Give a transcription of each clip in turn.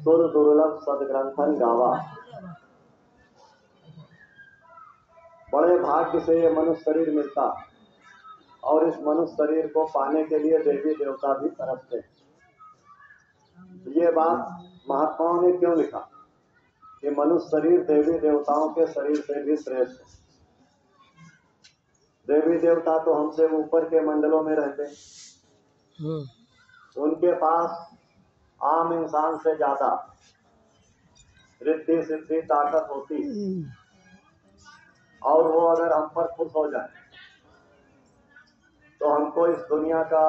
सुर दुर्लभ सदग्रंथन गावा। बड़े भाग्य से ये मनुष्य शरीर मिलता और इस मनुष्य शरीर को पाने के लिए देवी देवता भी तरसते हैं। ये बात महात्माओं ने क्यों लिखा कि मनुष्य शरीर देवी देवताओं के शरीर से भी श्रेष्ठ है। देवी देवता तो हमसे ऊपर के मंडलों में रहते हैं, उनके पास आम इंसान से ज्यादा रिद्धि सिद्धि ताकत होती है और वो अगर हम पर खुश हो जाए तो हमको इस दुनिया का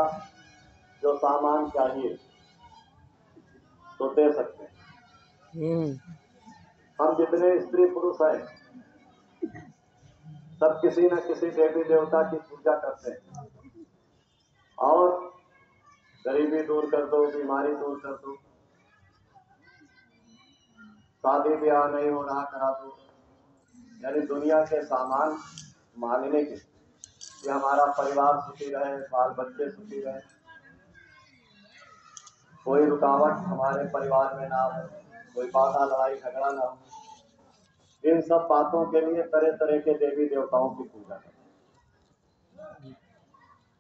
जो सामान चाहिए तो दे सकते हैं। हम जितने स्त्री पुरुष हैं सब किसी न किसी देवी देवता की पूजा करते हैं और गरीबी दूर कर दो, बीमारी दूर कर दो, शादी ब्याह नहीं हो रहा करा दो, यानी दुनिया के सामान मांगने के कि हमारा परिवार सुखी रहे, बाल बच्चे सुखी रहे, कोई रुकावट हमारे परिवार में ना हो, कोई बाधा लड़ाई झगड़ा ना हो। इन सब बातों के लिए तरह तरह के देवी देवताओं की पूजा करते।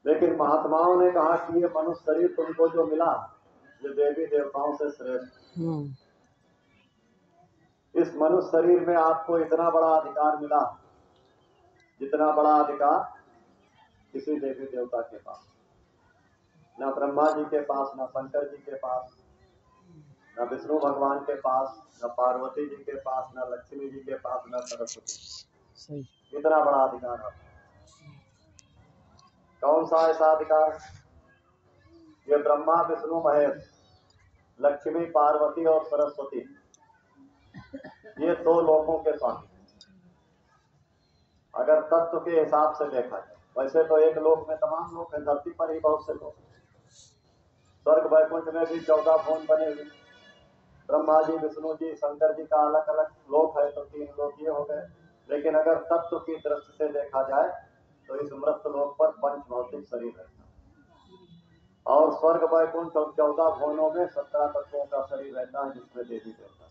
लेकिन महात्माओं ने कहा कि ये मनुष्य शरीर तुमको जो मिला ये देवी देवताओं से श्रेष्ठ। इस मनुष्य शरीर में आपको इतना बड़ा अधिकार मिला जितना बड़ा अधिकार किसी देवी देवता के पास, न ब्रह्मा जी के पास, न शंकर जी के पास, न विष्णु भगवान के पास, न पार्वती जी के पास, न लक्ष्मी जी के पास, न सरस्वती। इतना बड़ा अधिकार है। कौन सा ऐसा अधिकार? ये ब्रह्मा विष्णु महेश, लक्ष्मी पार्वती और सरस्वती, ये दो लोगों के स्वामी। अगर तत्व के हिसाब से देखा जाए, वैसे तो एक लोक में तमाम लोग हैं, धरती पर ही बहुत से लोग। स्वर्ग वैकुंठ में भी 14 भवन बने हुए, ब्रह्मा जी विष्णु जी शंकर जी का अलग अलग लोक है तो 3 लोक ये हो गए। लेकिन अगर तत्व की दृष्टि से देखा जाए तो इस मृत लोक पर पंच भौतिक शरीर रहता है और स्वर्ग वैकुंठ और 14 भवनों में 17 तत्वों का शरीर रहता है जिसमें देवी देवता।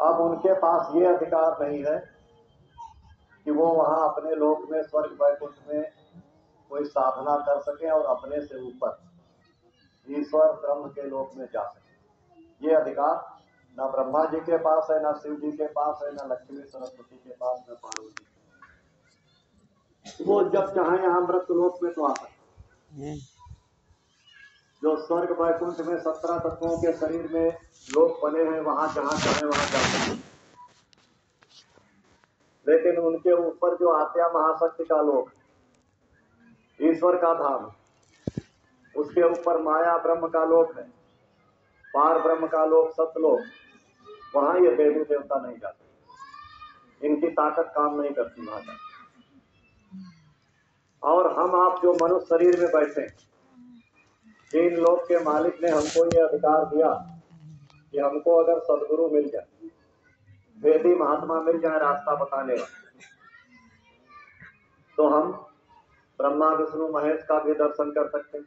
अब उनके पास ये अधिकार नहीं है कि वो वहां अपने लोक में स्वर्ग वैकुंठ में कोई साधना कर सके और अपने से ऊपर ईश्वर ब्रह्म के लोक में जा सके। ये अधिकार न ब्रह्मा जी के पास है, न शिव जी के पास है, न लक्ष्मी सरस्वती के पास, न पार्वती। वो जब चाहे यहाँ मृत लोक में तो आ सकते। जो स्वर्ग वैकुंठ में 17 तत्वों के शरीर में लोक बने हैं वहां जहां चाहे वहां जा सकते। लेकिन उनके ऊपर जो आत्या महाशक्ति का लोक, ईश्वर का धाम, उसके ऊपर माया ब्रह्म का लोक है, पार ब्रह्म का लोक, सतलोक, वहां ये देवी देवता नहीं जाते, इनकी ताकत काम नहीं करती वहां जाते। और हम आप जो मनुष्य शरीर में बैठे, इन लोक के मालिक ने हमको ये अधिकार दिया कि हमको अगर सदगुरु मिल जाए, वेदी महात्मा मिल जाए रास्ता बताने वाले, तो हम ब्रह्मा विष्णु महेश का भी दर्शन कर सकते,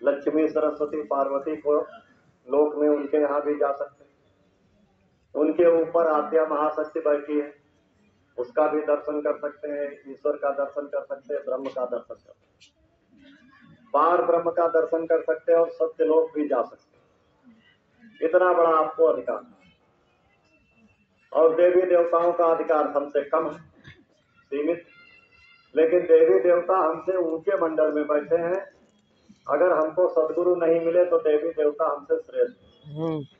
लक्ष्मी सरस्वती पार्वती को लोक में उनके यहाँ भी जा सकते, उनके ऊपर आत्या महाशक्ति बैठी है उसका भी दर्शन कर सकते हैं, ईश्वर का दर्शन कर सकते हैं, ब्रह्म का दर्शन कर सकते, पार ब्रह्म का दर्शन कर सकते हैं और सत्य लोक भी जा सकते। इतना बड़ा आपको अधिकार। और देवी देवताओं का अधिकार हमसे कम है, सीमित। लेकिन देवी देवता हमसे ऊंचे मंडल में बैठे हैं। अगर हमको सदगुरु नहीं मिले तो देवी देवता हमसे श्रेष्ठ।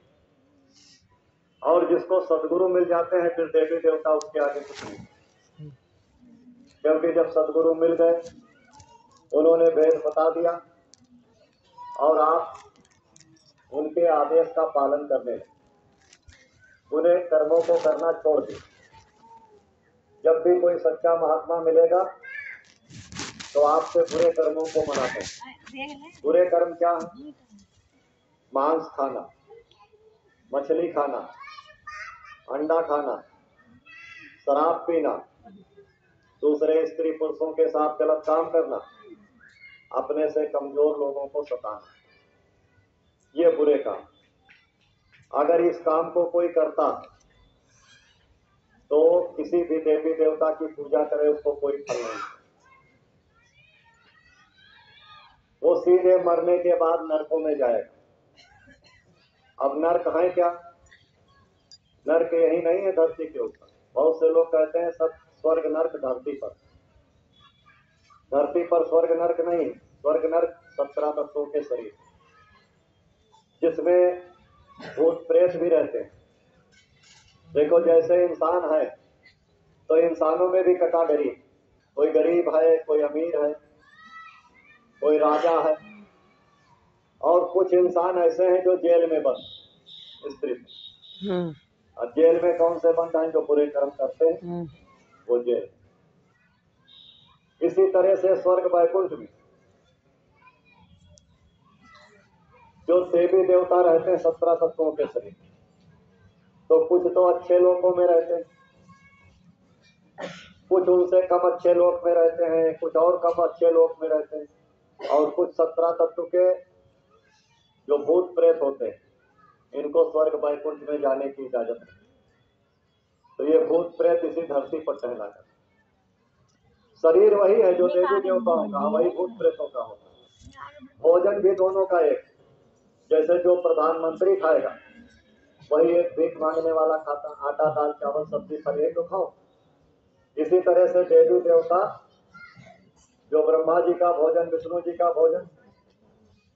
और जिसको सदगुरु मिल जाते हैं फिर देवी देवता उसके आगे कुछ नहीं, क्योंकि जब सदगुरु मिल गए, उन्होंने भेद बता दिया और आप उनके आदेश का पालन करने लगे, उन्हें कर्मों को करना छोड़ दिया। जब भी कोई सच्चा महात्मा मिलेगा तो आपसे बुरे कर्मों को मनाते हैं। बुरे कर्म क्या है? मांस खाना, मछली खाना, अंडा खाना, शराब पीना, दूसरे स्त्री पुरुषों के साथ गलत काम करना, अपने से कमजोर लोगों को सताना, ये बुरे काम। अगर इस काम को कोई करता तो किसी भी देवी देवता की पूजा करे उसको कोई फल नहीं, वो सीधे मरने के बाद नरकों में जाएगा। अब नरक है क्या? नरक यही नहीं है धरती के ऊपर। बहुत से लोग कहते हैं सब स्वर्ग नरक धरती पर। धरती पर स्वर्ग नरक नहीं, स्वर्ग नरक 17 तत्वों के शरीर जिसमें भूत प्रेत भी रहते हैं। देखो जैसे इंसान है तो इंसानों में भी कैटेगरी, कोई गरीब है, कोई अमीर है, कोई राजा है, और कुछ इंसान ऐसे हैं जो जेल में बंद स्त्री। अब जेल में कौन से बंद हैं? जो बुरे कर्म करते हैं वो जेल। इसी तरह से स्वर्ग वैकुंठ में जो देवी देवता रहते हैं 17 तत्वों के शरीर, तो कुछ तो अच्छे लोगों में रहते हैं, कुछ उनसे कम अच्छे लोग में रहते हैं, कुछ और कम अच्छे लोग में रहते हैं, और कुछ 17 तत्व के जो भूत प्रेत होते हैं इनको स्वर्ग वैकुंठ में जाने की इजाजत है। तो ये भूत प्रेत इसी धरती पर टहला करते। शरीर वही है जो देवी देवताओं का, वही भूत प्रेतों का होता है। भोजन भी दोनों का एक, जैसे जो प्रधानमंत्री खाएगा वही एक भीख मांगने वाला खाता, आटा दाल चावल सब्जी फल एक तो खाओ। इसी तरह से देवी देवता जो ब्रह्मा जी का भोजन, विष्णु जी का भोजन,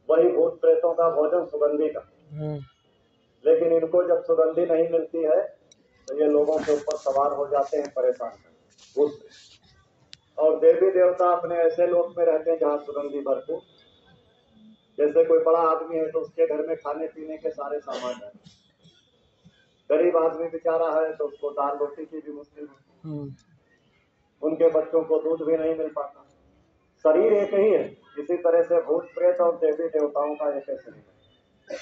वही भूत प्रेतों का भोजन सुगंधी का। लेकिन इनको जब सुगंधी नहीं मिलती है तो ये लोगों के ऊपर सवार हो जाते हैं, परेशान कर। और देवी देवता अपने ऐसे लोक में रहते हैं जहाँ सुगंधी भरपूर। जैसे कोई बड़ा आदमी है तो उसके घर में खाने पीने के सारे सामान है, गरीब आदमी बेचारा है तो उसको दाल रोटी की भी मुश्किल है, उनके बच्चों को दूध भी नहीं मिल पाता। शरीर एक ही है। इसी तरह से भूत प्रेत और देवी देवताओं का एक शरीर है।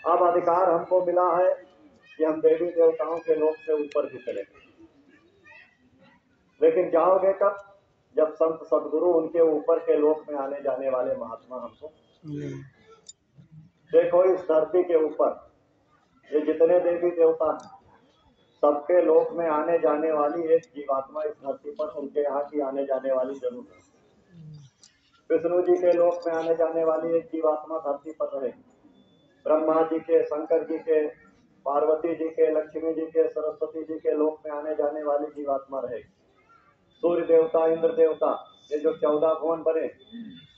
अब अधिकार हमको मिला है कि हम देवी देवताओं के लोक से ऊपर भी चलेंगे। लेकिन जाओगे कब? जब संत सदगुरु उनके ऊपर के लोक में आने जाने वाले महात्मा हमको। देखो इस धरती के ऊपर ये जितने देवी देवता हैं सबके लोक में आने जाने वाली एक जीवात्मा इस धरती पर उनके यहाँ की आने जाने वाली जरूर है। विष्णु जी के लोक में आने जाने वाली एक जीवात्मा धरती पर रहेगी। ब्रह्मा जी के, शंकर जी के, पार्वती जी के, लक्ष्मी जी के, सरस्वती जी के लोक में आने जाने वाली जीवात्मा रहेगी। सूर्य देवता, इंद्र देवता, ये जो 14 भुवन बने,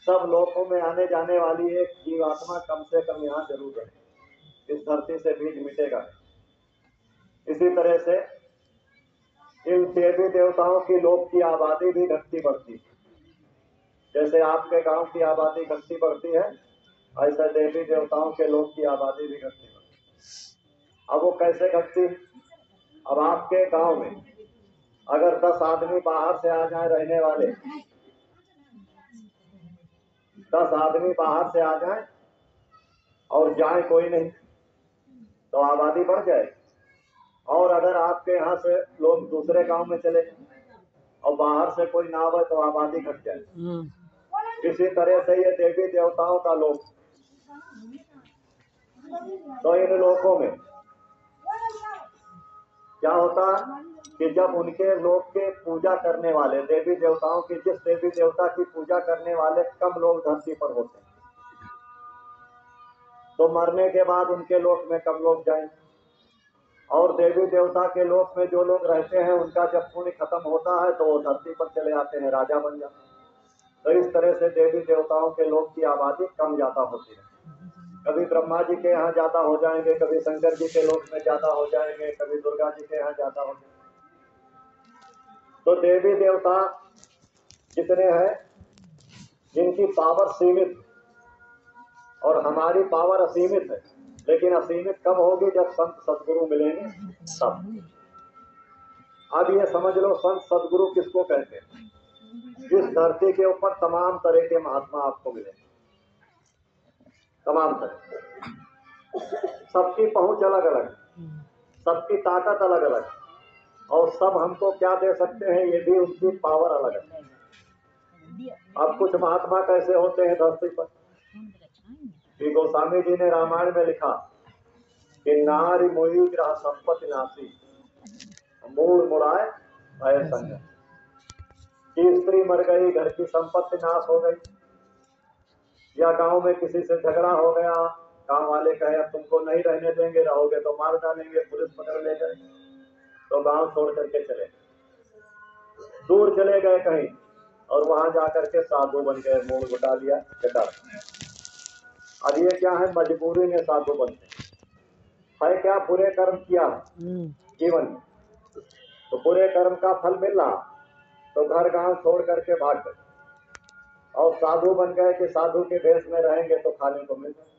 सब लोकों में आने जाने वाली एक जीवात्मा कम से कम यहाँ जरूर है। इस धरती से बीज मिटेगा। इसी तरह से इन देवी देवताओं की लोक की आबादी भी घटती बढ़ती है। जैसे आपके गांव की आबादी घटती बढ़ती है, ऐसे देवी देवताओं के लोक की आबादी भी घटती बढ़ती है। अब वो कैसे घटती? अब आपके गांव में अगर 10 आदमी बाहर से आ जाए रहने वाले, 10 आदमी बाहर से आ जाए और जाए कोई नहीं तो आबादी बढ़ जाएगी। और अगर आपके यहाँ से लोग दूसरे गांव में चले और बाहर से कोई ना आवे तो आबादी घट जाए। इसी तरह से ये देवी देवताओं का लोक, तो इन लोकों में क्या होता कि जब उनके लोक के पूजा करने वाले देवी देवताओं की, जिस देवी देवता की पूजा करने वाले कम लोग धरती पर होते हैं, तो मरने के बाद उनके लोक में कम लोग जाएंगे। और देवी देवता के लोक में जो लोग रहते हैं उनका जब पुण्य खत्म होता है तो वो धरती पर चले आते हैं, राजा बन जाते हैं। तो इस तरह से देवी देवताओं के लोक की आबादी कम ज्यादा होती है। कभी ब्रह्मा जी के यहाँ ज्यादा हो जाएंगे, कभी शंकर जी के लोक में ज्यादा हो जाएंगे, कभी दुर्गा जी के यहाँ ज्यादा हो जाएंगे। तो देवी देवता जितने हैं जिनकी पावर सीमित और हमारी पावर असीमित है, लेकिन असीमित कब होगी? जब संत सदगुरु मिलेंगे तब। अब ये समझ लो संत सदगुरु किसको कहते हैं? इस धरती के ऊपर तमाम तरह के महात्मा आपको मिलेंगे, तमाम तरह। सबकी पहुंच अलग अलग, सबकी ताकत अलग अलग, और सब हमको क्या दे सकते हैं ये भी उनकी पावर अलग है। अब कुछ महात्मा कैसे होते हैं धरती पर? गोस्वामी जी ने रामायण में लिखा कि नारी मोही ग्रह संपत्ति नासी, मूल मुड़ाए भय संग। कि स्त्री मर गई, घर की संपत्ति नाश हो गई, या गांव में किसी से झगड़ा हो गया, गांव वाले कहे अब तुमको नहीं रहने देंगे, रहोगे तो मार डालेंगे, पुलिस पकड़ ले गए, तो गांव छोड़ करके चले, दूर चले गए कहीं, और वहां जाकर के साधु बन गए, मूल घुटा लिया बेटा। अब ये क्या है, मजबूरी में साधु बनते है क्या, बुरे कर्म किया जीवन में, तो बुरे कर्म का फल मिल रहा, तो घर गांव छोड़ करके भाग गए, और साधु बन गए कि साधु के देश में रहेंगे तो खाने को मिल जाए।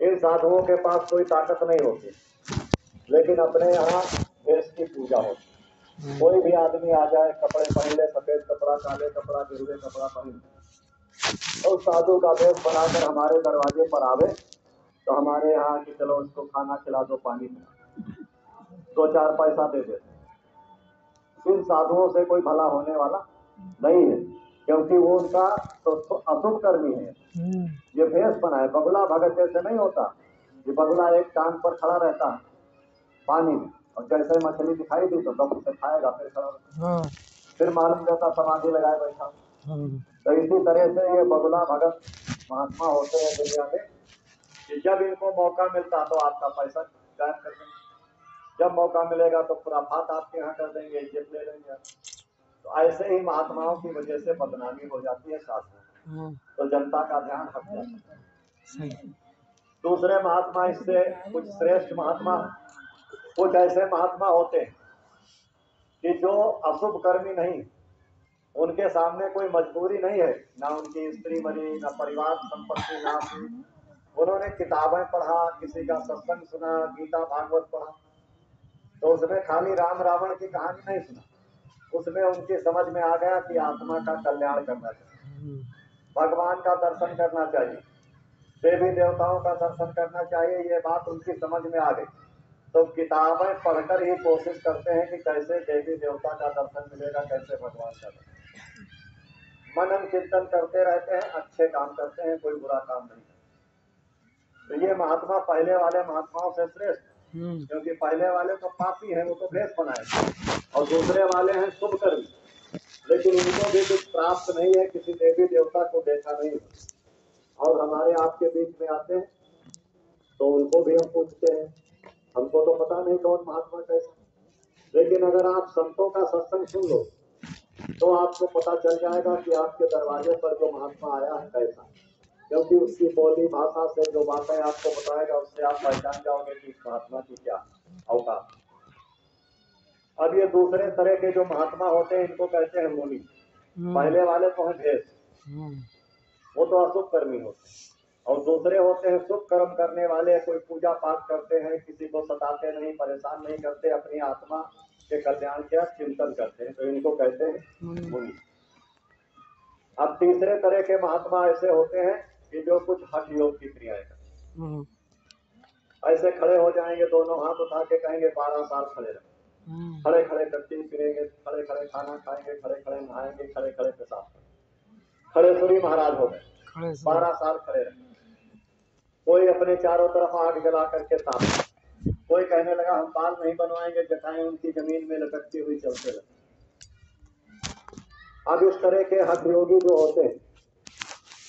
इन साधुओं के पास कोई ताकत नहीं होती, लेकिन अपने यहाँ देश की पूजा होती। कोई भी आदमी आ जाए, कपड़े पहन ले, सफेद कपड़ा, काले कपड़ा, गिरवे कपड़ा पहन, तो साधु का देश बनाकर हमारे दरवाजे पर आवे, तो हमारे यहाँ कि चलो उसको खाना खिला दो, पानी पिला, 2-4 पैसा दे देते। इन साधुओं से कोई भला होने वाला नहीं है, क्योंकि वो उनका तो अशुभ कर्मी है। ये भेष बना है, बगुला भगत जैसे नहीं होता। ये बगुला एक टांग पर खड़ा रहता है पानी में, और जैसे मछली दिखाई दी तो दम से खाएगा, फिर खड़ा फिर मालूम जाता समाधि लगाए बैठा। तो इसी तरह से ये बगुला भगत महात्मा होते हैं दुनिया में, कि जब इनको मौका मिलता तो आपका पैसा गायब कर देंगे, जब मौका मिलेगा तो खुराफात आपके यहाँ कर देंगे, इज्जत ले लेंगे। तो ऐसे ही महात्माओं की वजह से बदनामी हो जाती है साधु, तो जनता का ध्यान हट जाता है। दूसरे महात्मा इससे कुछ श्रेष्ठ महात्मा, कुछ ऐसे महात्मा होते हैं कि जो अशुभ कर्मी नहीं, उनके सामने कोई मजबूरी नहीं है, ना उनकी स्त्री मरी, ना परिवार संपत्ति नाश हुई, उन्होंने किताबें पढ़ा, किसी का सत्संग सुना, गीता भागवत पढ़ा, तो उसमें खाली राम रावण की कहानी नहीं सुना, उसमें उनकी समझ में आ गया कि आत्मा का कल्याण करना चाहिए, भगवान का दर्शन करना चाहिए, देवी देवताओं का दर्शन करना चाहिए, ये बात उनकी समझ में आ गई। तो किताबें पढ़कर ही कोशिश करते हैं कि कैसे देवी देवता का दर्शन मिलेगा, कैसे भगवान का दर्शन, मनन चिंतन करते रहते हैं, अच्छे काम करते हैं, कोई बुरा काम नहीं करते। तो ये महात्मा पहले वाले महात्माओं से श्रेष्ठ, क्योंकि पहले वाले तो पापी हैं, वो तो भेष बनाए, और दूसरे वाले हैं शुभ कर्मी, लेकिन इनको भी कुछ प्राप्त नहीं है, किसी देवी देवता को देखा नहीं, और हमारे आपके बीच में आते हैं तो उनको भी हम पूछते हैं, हमको तो पता नहीं कौन महात्मा कैसा, लेकिन अगर आप संतों का सत्संग सुन लो तो आपको पता चल जाएगा कि आपके दरवाजे पर जो महात्मा आया है कैसा, क्योंकि उसकी बोली भाषा से जो बातें आपको बताएगा उससे आप पहचान जाओगे कि महात्मा की क्या औकात। अब ये दूसरे तरह के जो महात्मा होते हैं इनको कहते हैं मुनि। पहले वाले तो हैं भेष, वो तो अशुभ कर्मी होते हैं, और दूसरे होते हैं शुभ कर्म करने वाले, कोई पूजा पाठ करते हैं, किसी को सताते नहीं, परेशान नहीं करते, अपनी आत्मा के कल्याण का चिंतन करते हैं, तो इनको कहते हैं मुनि। अब तीसरे तरह के महात्मा ऐसे होते हैं कि जो कुछ हठ योग की क्रियाएं करते, ऐसे खड़े हो जाएंगे, दोनों हाथ उठा के कहेंगे 12 साल खड़े रहे, खड़े खड़े टट्टी फिरेंगे, खड़े खड़े खाना खाएंगे, खड़े खड़े नहाएंगे, खड़े खड़े पेशाब करेंगे, खड़े सूरी महाराज हो गए, 12 साल खड़े रहे। कोई अपने चारों तरफ आग जला करके ताप, कोई कहने लगा हम बाल नहीं बनवाएंगे, जटाएं उनकी जमीन में लटकती हुई चलते रहे। अब इस तरह के हठ योगी जो होते हैं,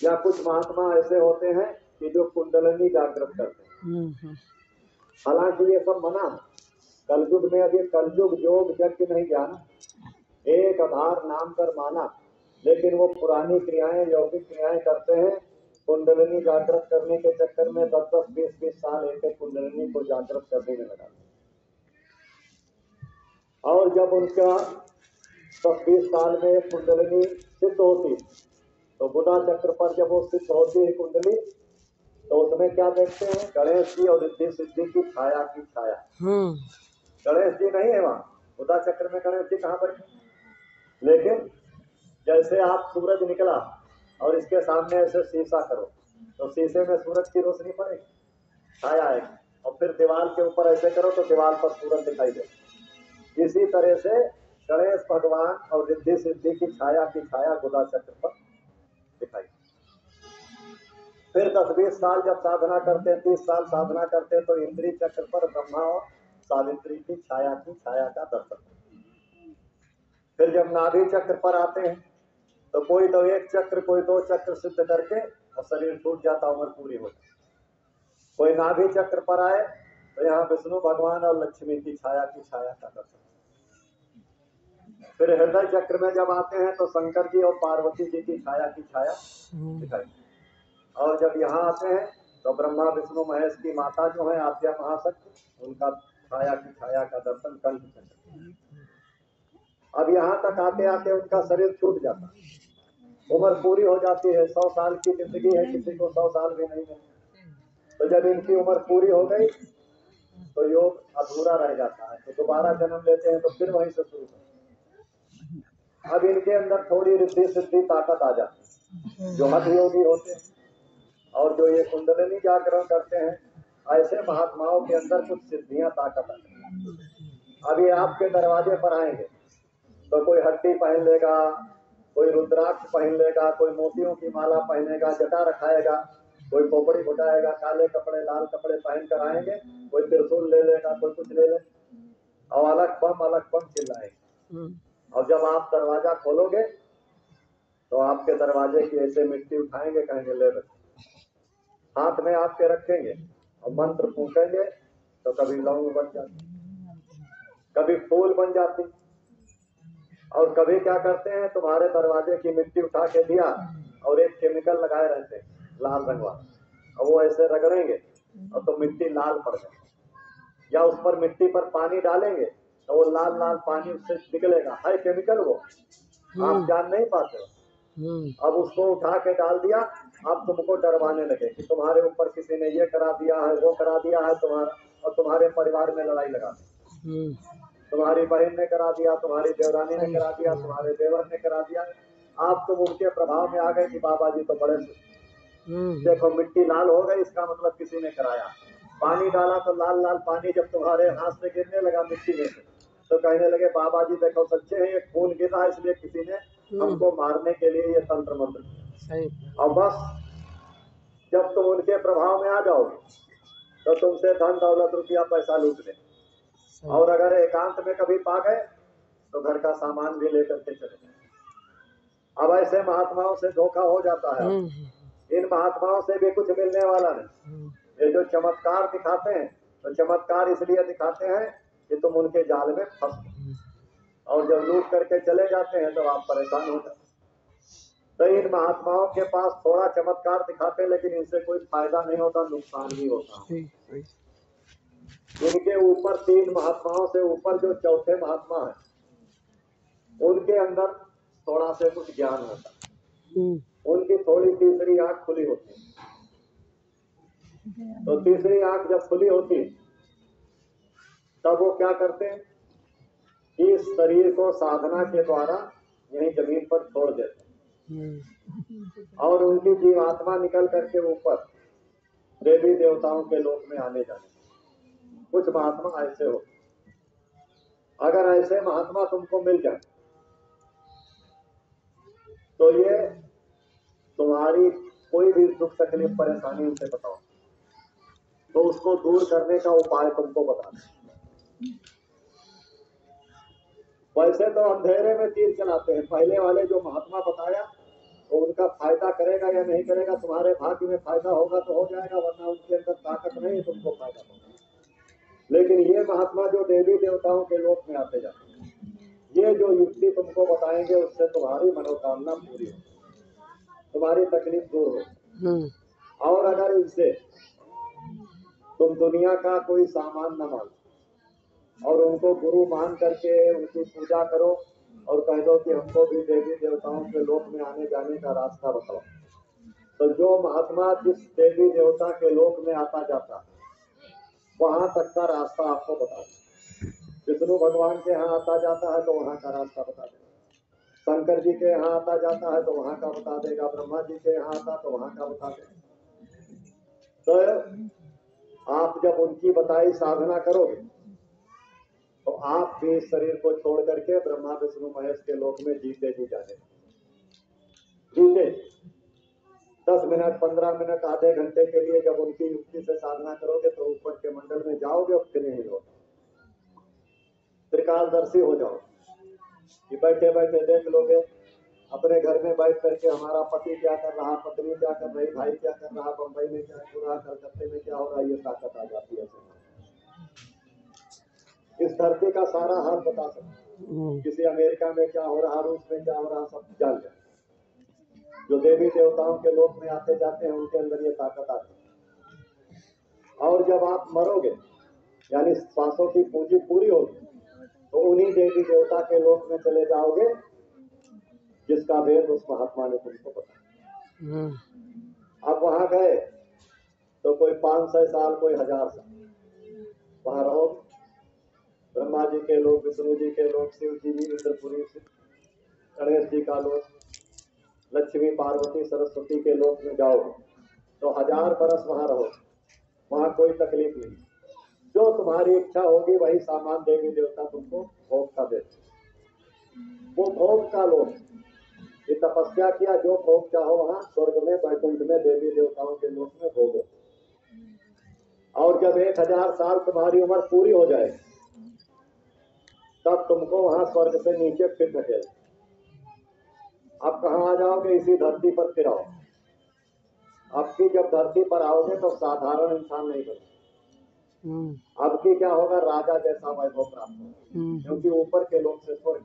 या कुछ महात्मा ऐसे होते हैं कि जो कुंडलिनी जागृत करते हैं, हालांकि ये सब मना है, कलयुग में अभी कलयुग योग यज्ञ नहीं जाना, एक आधार नाम कर माना, लेकिन वो पुरानी क्रियाएं, यौगिक क्रियाएं करते हैं, कुंडलिनी जागृत करने के चक्कर में 10-10, 20-20 साल एक कुंडलिनी को जागृत करने में लगा, और जब उनका 10-20 साल में कुंडलिनी सिद्ध होती, तो बुधा चक्र पर जब वो सिद्ध होती है कुंडली, तो उसमें क्या देखते हैं, गणेश जी और रिद्धि सिद्धि की छाया की छाया। गणेश जी नहीं है वहां, बुधा चक्र में गणेश जी कहाँ बैठे, लेकिन जैसे आप सूरज निकला और इसके सामने ऐसे शीशा करो, तो शीशे में सूरज की रोशनी पड़ेगी, छाया आएगी, और फिर दीवार के ऊपर ऐसे करो तो दीवार पर सूरज दिखाई दे। इसी तरह से गणेश भगवान और रिद्धि सिद्धि की छाया बुधा चक्र पर दिखाई। फिर 10-20 साल जब साधना करते, 30 साल साधना करते, तो इंद्रिय चक्र पर ब्रह्मा और सावित्री की छाया का दर्शन। फिर जब नाभि चक्र पर आते हैं तो कोई तो 1 चक्र, कोई 2 चक्र सिद्ध करके और शरीर छूट जाता, उम्र पूरी हो जाती। कोई नाभि चक्र पर आए तो यहाँ विष्णु भगवान और लक्ष्मी की छाया का दर्शन। फिर हृदय चक्र में जब आते हैं तो शंकर जी और पार्वती जी की छाया दिखाई। और जब यहाँ आते हैं तो ब्रह्मा विष्णु महेश की माता जो है आद्या महाशक्ति, उनका छाया का दर्शन कंठ चक्र। अब यहाँ तक आते आते उनका शरीर छूट जाता, उम्र पूरी हो जाती है। 100 साल की जिंदगी है, किसी को 100 साल भी नहीं मिलते। तो जब इनकी उम्र पूरी हो गई तो योग अधूरा रह जाता है, तो दोबारा जन्म लेते हैं, तो फिर वहीं से शुरू करते हैं। अब इनके अंदर थोड़ी रिद्धि सिद्धि ताकत आ जाती है, जो हठ योगी होते हैं और जो ये कुंडलिनी जागरण करते हैं, ऐसे महात्माओं के अंदर कुछ सिद्धियां ताकत आती है। अब ये आपके दरवाजे पर आएंगे तो कोई हड्डी पहन लेगा, कोई रुद्राक्ष पहन लेगा, कोई मोतियों की माला पहनेगा, जटा रखाएगा, कोई पोपड़ी घुटाएगा, काले कपड़े लाल कपड़े पहन कर आएंगे, कोई त्रिशूल ले लेगा, कोई कुछ ले ले, और अलग बम चिल्लाएंगे। और जब आप दरवाजा खोलोगे तो आपके दरवाजे की ऐसे मिट्टी उठाएंगे, कहेंगे ले रहे, हाथ में आपके रखेंगे और मंत्र फूकेंगे तो कभी लौंग बन जाती, कभी फूल बन जाती, और कभी क्या करते हैं, तुम्हारे दरवाजे की मिट्टी उठा के दिया और एक केमिकल लगाए रहते हैं लाल रंग वाला, और वो ऐसे रगड़ेंगे और तो मिट्टी लाल पड़ जाए, या उस पर मिट्टी पर पानी डालेंगे तो वो लाल लाल पानी उससे निकलेगा, है केमिकल वो, आप जान नहीं पाते हो। अब उसको उठा के डाल दिया, अब तुमको डरवाने लगे कि तुम्हारे ऊपर किसी ने ये करा दिया है, वो करा दिया है तुम्हारा, और तुम्हारे परिवार में लड़ाई लगा दी। तुम्हारी बहन ने करा दिया, तुम्हारी देवरानी ने करा दिया, तुम्हारे देवर ने करा दिया। आप तुम उनके प्रभाव में आ गए कि बाबा जी तो बड़े देखो मिट्टी लाल हो गई, इसका मतलब किसी ने कराया। पानी डाला तो लाल लाल पानी जब तुम्हारे हाथ से गिरने लगा मिट्टी में से, तो कहने लगे बाबा जी देखो सच्चे हैं, ये खून गिरा है इसलिए किसी ने हमको मारने के लिए ये तंत्र मंत्र किया। और बस जब तुम उनके प्रभाव में आ जाओगे तो तुमसे धन दौलत रुपया पैसा लूट ले, और अगर एकांत में कभी पा गए तो घर का सामान भी लेकर के चले जाए। अब ऐसे महात्माओं से धोखा हो जाता है। इन महात्माओं से भी कुछ मिलने वाला नहीं। ये जो चमत्कार दिखाते हैं तो चमत्कार इसलिए दिखाते हैं कि तुम उनके जाल में फंस, और जब लूट करके चले जाते हैं तो आप परेशान हो जाते। तो इन महात्माओं के पास थोड़ा चमत्कार दिखाते हैं, लेकिन इनसे कोई फायदा नहीं होता, नुकसान ही होता। इनके ऊपर 3 महात्माओं से ऊपर जो चौथे महात्मा है, उनके अंदर थोड़ा से कुछ ज्ञान होता है, उनकी थोड़ी तीसरी आंख खुली होती है। तो तीसरी आंख जब खुली होती तब वो क्या करते हैं, इस शरीर को साधना के द्वारा यहीं जमीन पर छोड़ देते हैं, और उनकी जीवात्मा निकल करके ऊपर देवी देवताओं के लोक में आने जाने। कुछ महात्मा ऐसे हो, अगर ऐसे महात्मा तुमको मिल जाए तो ये तुम्हारी कोई भी दुख तकलीफ परेशानी उनसे बताओ तो उसको दूर करने का उपाय तुमको बता दें। वैसे तो अंधेरे में तीर चलाते हैं, पहले वाले जो महात्मा बताया तो उनका फायदा करेगा या नहीं करेगा, तुम्हारे भाग्य में फायदा होगा तो हो जाएगा, वरना उनके अंदर ताकत नहीं है, तुमको फायदा होगा। लेकिन ये महात्मा जो देवी देवताओं के लोक में आते जाते हैं, ये जो युक्ति तुमको बताएंगे उससे तुम्हारी मनोकामना पूरी हो, तुम्हारी तकलीफ दूर हो। और अगर इससे तुम दुनिया का कोई सामान न मानो और उनको गुरु मान करके उनकी पूजा करो और कह दो कि हमको भी देवी देवताओं के लोक में आने जाने का रास्ता बताओ, तो जो महात्मा जिस देवी देवता के लोक में आता जाता वहां तक का रास्ता आपको बता दे। विष्णु भगवान के यहाँ आता जाता है तो वहां का रास्ता बता देगा, शंकर जी के यहाँ आता जाता है तो वहां का बता देगा, ब्रह्मा जी के यहाँ आता तो वहां का बता देगा। तो आप जब उनकी बताई साधना करोगे तो आप भी इस शरीर को छोड़ करके ब्रह्मा विष्णु महेश के लोक में जीते जी जाने जीते। 10 मिनट 15 मिनट आधे घंटे के लिए जब उनकी युक्ति से साधना करोगे तो ऊपर के मंडल में जाओगे और फिर नहीं हो, त्रिकालदर्शी हो जाओ कि बैठे बैठे देख लोगे अपने घर में बैठ करके हमारा पति क्या कर रहा, पत्नी क्या कर रही, भाई क्या कर रहा, बंबई में क्या हो रहा, कलकत्ते में क्या हो रहा, ये ताकत आ जाती है। इस धरती का सारा हाल बता सकते, किसी अमेरिका में क्या हो रहा, रूस में क्या हो रहा, सब जान जाए। जो देवी देवताओं के लोक में आते जाते हैं उनके अंदर ये ताकत आती है। और जब आप मरोगे यानी श्वासों की पूंजी पूरी होगी तो उन्हीं देवी देवता के लोक में चले जाओगे जिसका वेद उस महात्मा ने तुमको बताया। अब वहां गए तो कोई 500 साल कोई 1000 साल वहां रहोगे। ब्रह्मा जी के लोग, विष्णु जी के लोग, शिव जी, इंद्रपुरी, गणेश जी का लोग, लक्ष्मी पार्वती सरस्वती के लोक में जाओगे तो 1000 बरस वहां रहो, वहां कोई तकलीफ नहीं। जो तुम्हारी इच्छा होगी वही सामान देवी देवता तुमको भोग का देते। वो भोग का लोक, ये तपस्या किया, जो भोग चाहो वहां स्वर्ग में वैकुंठ में देवी देवताओं के लोक में भोगो। और जब 1000 साल तुम्हारी उम्र पूरी हो जाए तब तुमको वहां स्वर्ग से नीचे फिर धकेल। अब कहाँ आ जाओगे? इसी धरती पर फिर आओ। अब की जब धरती पर आओगे तो साधारण इंसान नहीं बनो, अब की क्या होगा? राजा जैसा वैभव प्राप्त होगा, क्योंकि ऊपर के लोग से स्वर्ग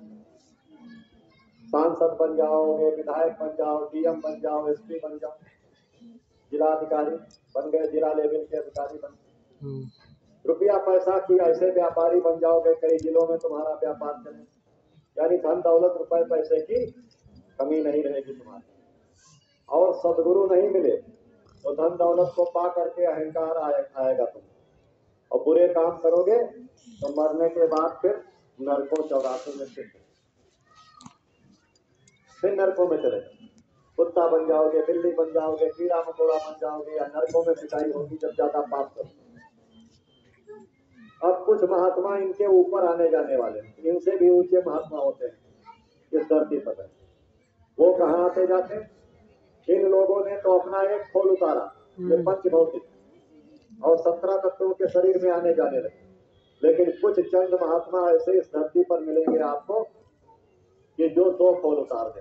सांसद बन जाओगे, विधायक बन जाओ, डीएम बन जाओ, एसपी बन जाओ, जिलाधिकारी बन गए, जिला लेवल के अधिकारी बन गए, रुपया पैसा की ऐसे व्यापारी बन जाओगे, कई जिलों में तुम्हारा व्यापार चले, यानी धन दौलत रुपए पैसे की कमी नहीं रहेगी तुम्हारी। और सदगुरु नहीं मिले तो धन दौलत को पा करके अहंकार आएगा तुम, और बुरे काम करोगे तो मरने के बाद फिर नरकों 84 में फिर नरकों में चले, कुत्ता बन जाओगे, बिल्ली बन जाओगे, कीड़ा मकोड़ा बन जाओगे, या नरकों में पिटाई होगी जब ज्यादा पाप करोगे। अब कुछ महात्मा इनके ऊपर आने जाने वाले, इनसे भी ऊंचे महात्मा होते हैं इस धरती पर। वो कहाँ आते जाते? इन लोगों ने तो अपना एक खोल उतारा, ये पंच भौतिक, और 17 तत्वों के शरीर में आने जाने लगे। लेकिन कुछ चंद महात्मा ऐसे इस धरती पर मिलेंगे आपको कि जो 2 खोल उतार दे,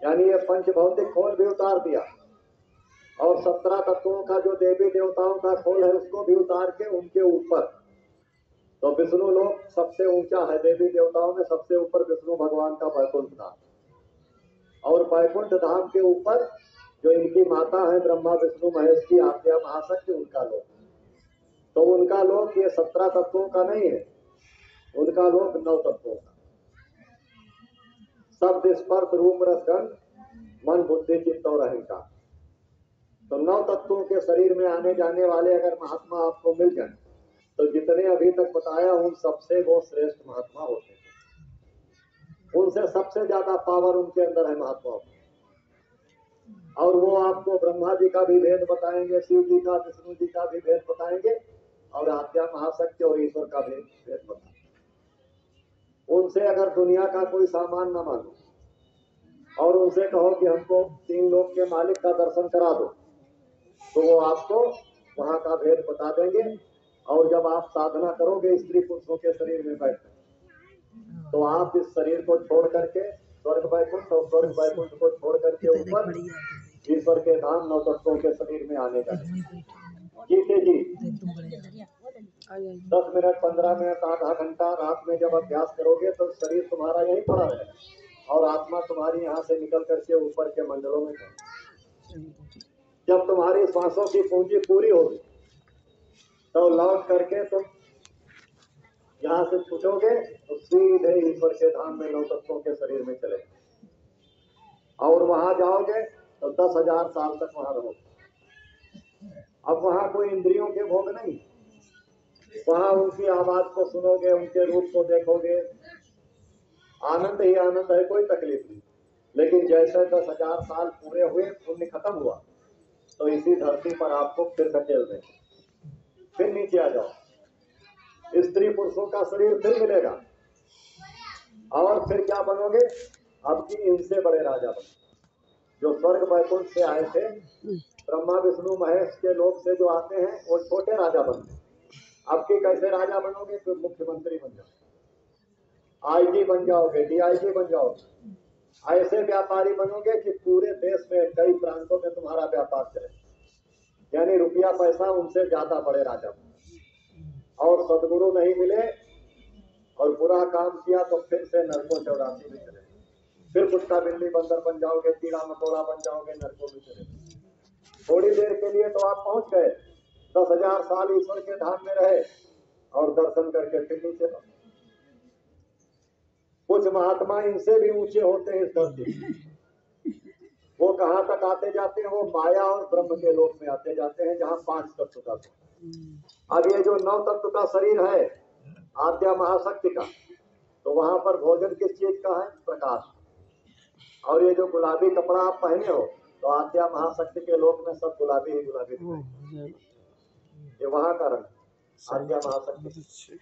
यानी ये पंच भौतिक खोल भी उतार दिया और 17 तत्वों का जो देवी देवताओं का खोल है उसको भी उतार के उनके ऊपर। तो विष्णु लोक सबसे ऊंचा है, देवी देवताओं में सबसे ऊपर विष्णु भगवान का वैकुंठ धाम, और वैकुंठ धाम के ऊपर जो इनकी माता है ब्रह्मा विष्णु महेश की आज्ञा महाशक्ति, उनका लोक। तो उनका लोक ये 17 तत्वों का नहीं है, उनका लोक 9 तत्वों का, शब्द स्पर्श रूप रस गंध मन बुद्धि चित्त और अहंकार। तो 9 तत्वों के शरीर में आने जाने वाले अगर महात्मा आपको मिल जाए तो जितने अभी तक बताया उन सबसे वो श्रेष्ठ महात्मा होते हैं, उनसे सबसे ज्यादा पावर उनके अंदर है महात्माओं। और वो आपको ब्रह्मा जी का भी भेद बताएंगे, शिव जी का, विष्णु जी का भी भेद बताएंगे, और आज्ञा महाशक्ति और ईश्वर का भी भेद बताएंगे। उनसे अगर दुनिया का कोई सामान न मांगो और उनसे कहो कि हमको 3 लोक के मालिक का दर्शन करा दो, तो वो आपको वहां का भेद बता देंगे। और जब आप साधना करोगे स्त्री पुरुषों के शरीर में बैठ तो आप इस शरीर को छोड़ करके स्वर्ग वैकुंठ और स्वर्ग वैकुंठ को छोड़ करके ऊपर ईश्वर के धाम 9 तत्वों के शरीर में आने का। ठीक है जी, 10 मिनट 15 मिनट आधा घंटा रात में जब अभ्यास करोगे तो शरीर तुम्हारा यहीं पड़ा रहेगा और आत्मा तुम्हारी यहाँ से निकल करके ऊपर के मंडलों में जाए। जब तुम्हारी सांसों की पूंजी पूरी होगी तो लौट करके तुम यहाँ से छूटोगे तो सीधे ईश्वर के धाम में 9 तत्वों के शरीर में चले, और वहां जाओगे तो 10,000 साल तक वहां रहोगे। अब वहां कोई इंद्रियों के भोग नहीं, वहां उनकी आवाज को सुनोगे, उनके रूप को देखोगे, आनंद ही आनंद है, कोई तकलीफ नहीं। लेकिन जैसे 10,000 साल पूरे हुए, पुण्य खत्म हुआ, तो इसी धरती पर आपको फिर धकेल देंगे, फिर नीचे आ जाओ, स्त्री पुरुषों का शरीर फिर मिलेगा, और फिर क्या बनोगे? अब की इनसे बड़े राजा बनो। जो स्वर्ग वैकुंठ से आए थे, ब्रह्मा विष्णु महेश के लोक से जो आते हैं वो छोटे राजा बनते हैं। अब की कैसे राजा बनोगे? तो मुख्यमंत्री बन जाओगे, आईजी बन जाओगे, डीआईजी बन जाओगे, ऐसे व्यापारी बनोगे कि पूरे देश में कई प्रांतों में तुम्हारा व्यापार चले, यानी रुपया पैसा उनसे ज्यादा बड़े राजा बनो। और सदगुरु नहीं मिले और बुरा काम किया तो फिर से नरकों 84 में चले, फिर कुत्ता बिल्ली बंदर बन जाओगे, कीड़ा मकोड़ा बन जाओगे, नरकों में चले। थोड़ी देर के लिए तो आप पहुंच गए, 10,000 साल ईश्वर के धाम में रहे और दर्शन करके फिर नीचे लौटे। कुछ महात्मा इनसे भी ऊंचे होते हैं इस धरती। वो कहाँ तक आते जाते हैं? वो माया और ब्रह्म के लोक में आते जाते हैं, जहाँ 5 तत्व का। अब ये जो 9 तत्व का शरीर है आद्या महाशक्ति का, तो वहां पर भोजन किस चीज का है? प्रकाश। और ये जो गुलाबी कपड़ा आप पहने हो, तो आद्या महाशक्ति के लोक में सब गुलाबी ही गुलाबी है। ये वहां का रंग आद्या महाशक्ति।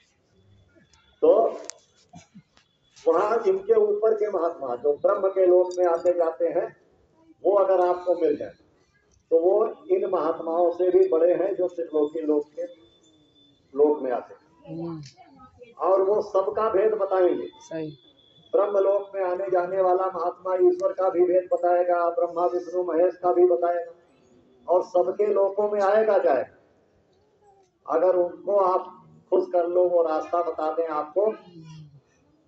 तो वहां इनके ऊपर के महात्मा जो ब्रह्म के लोक में आते जाते हैं, वो अगर आपको मिल जाए तो वो इन महात्माओं से भी बड़े हैं जो त्रिलोकी लोक के लोक में आते हैं, और वो सबका भेद बताएंगे। ब्रह्म लोक में आने जाने वाला महात्मा ईश्वर का भी भेद बताएगा, ब्रह्मा विष्णु महेश का भी बताएगा, और सबके लोकों में आएगा जाएगा। अगर उनको आप खुश कर लो, वो रास्ता बता दें आपको,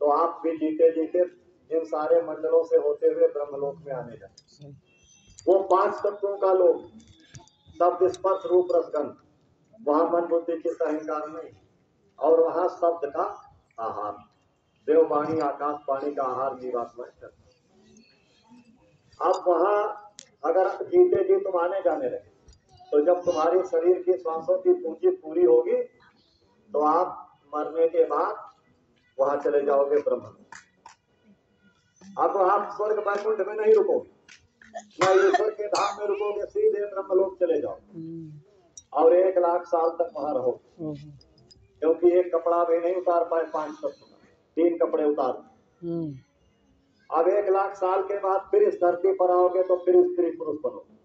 तो आप भी जीते जीते इन सारे मंडलों से होते हुए ब्रह्मलोक में आने जाए। वो 5 तत्वों का लोक, शब्द स्पर्श रूप रसगंध, वहां मन बुद्धि चित्त अहंकार नहीं, और वहां शब्द का आहार, देववाणी आकाश पानी का आहार जीवात्मा है। अब वहां अगर जीते जी तुम आने जाने लगे, तो जब तुम्हारी शरीर की श्वासों की पूंजी पूरी होगी, तो आप मरने के बाद वहां चले जाओगे ब्रह्म। अब आप स्वर्ग वैकुंठ में नहीं रुकोगे, न ईश्वर के धाम में रुकोगे, सीधे ब्रह्मलोक चले जाओ और 1 लाख साल तक वहां रहो, क्योंकि एक कपड़ा भी नहीं उतार पाए 5 तत्व, 3 कपड़े उतार। अब 1 लाख साल के बाद फिर इस धरती पर आओगे तो फिर स्त्री पुरुष बनोगे,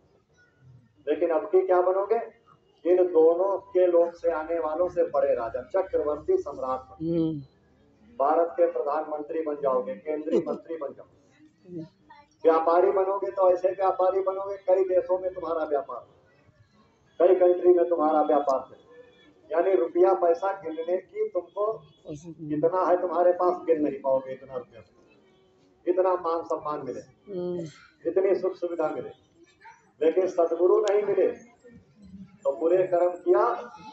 लेकिन अब की क्या बनोगे? इन दोनों के लोक से आने वालों से बड़े राजा, चक्रवर्ती सम्राट, भारत के प्रधानमंत्री बन जाओगे, केंद्रीय मंत्री बन जाओगे। व्यापारी बनोगे तो ऐसे व्यापारी बनोगे, कई देशों में तुम्हारा व्यापार, कई कंट्री में तुम्हारा व्यापार है, यानी रुपया पैसा गिनने की तुमको कितना है तुम्हारे पास गिन नहीं पाओगे। इतना रुपया, इतना मान सम्मान मिले, इतनी सुख सुविधा मिले, लेकिन सदगुरु नहीं मिले तो बुरे कर्म किया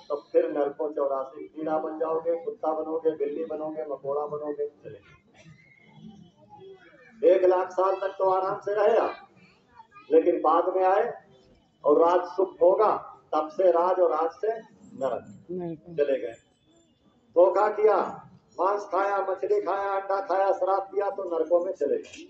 तो फिर नरकों 84 कीड़ा बन जाओगे, कुत्ता बनोगे, बिल्ली बनोगे, मकोड़ा बनोगे, चले। 1 लाख साल तक तो आराम से रहे आप, लेकिन बाद में आए और राज सुख होगा, तब से राज और राज से नरक चले गए। धोखा किया, मांस खाया, मछली खाया, अंडा खाया, शराब पिया, तो नरकों में चले गए।